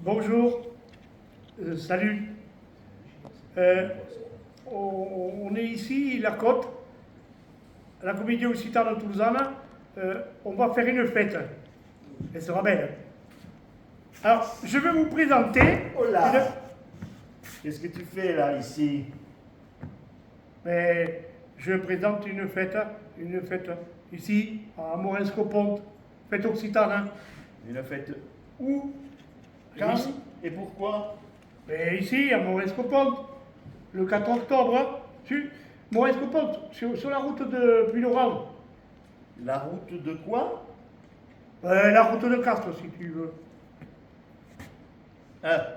Bonjour, salut. On est ici, la Côte, à la Comédie Occitane de Toulouse. On va faire une fête. Elle sera belle. Alors, je vais vous présenter. Oh là! Qu'est-ce que tu fais là, ici? Mais je présente une fête ici, à Moresco-Pont, fête occitane. Une fête où? Où? Quand? Et pourquoi? Mais ici, à Moresco-Pont, le 4 octobre, Moresco-Pont, sur la route de Puy-Laurent. La route de quoi? La route de Castres, si tu veux. Ah,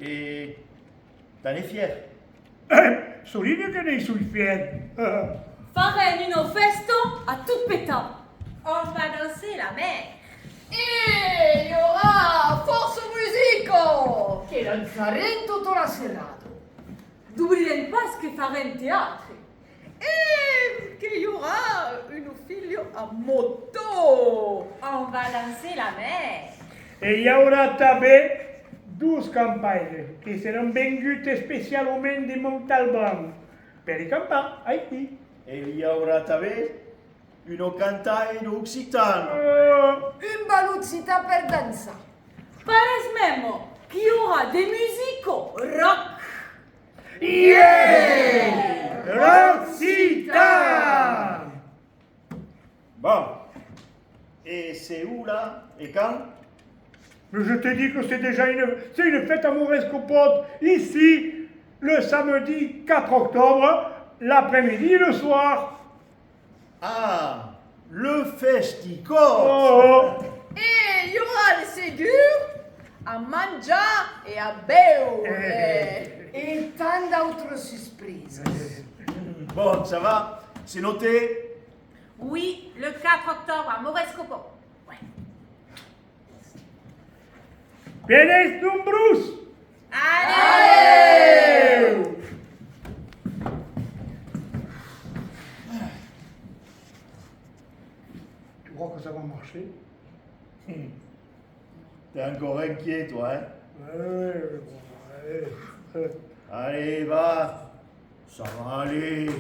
et t'en es fier? Souligne che ne sui fieri. Faremo uno festo a tout pétant. On va danser la mer. E il y aura Force Musico che danzeremo tutta la serata. N'oubliez pas que faremo théâtre. Et qu'il y aura une fille à moto. On va danser la mer. E hi haurà també dues campanyes que seran vendute especialment de Montalbán per campar aquí. Et il y aura també une cantaire occitane. Une balluzzita per danza. Pares même qu'il y aura des musicaux rock. Yeah! Roxita! Bon. Et c'est où là? Et quand? Mais je te dis que c'est déjà une fête à Moresco-Pont, ici, le samedi 4 octobre, l'après-midi et le soir. Ah, le festicot! Oh! Et il y aura les Ségur à Manja et à Béo. E tante altre surprises. Bon, ça va? C'est noté? Oui, le 4 octobre à Moresco-Pont. Ouais. Vienes d'un Bruce! Allez! Tu crois que ça va marcher? T'es encore inquiet, toi, hein? Ouais. Allez, va. Ça va aller.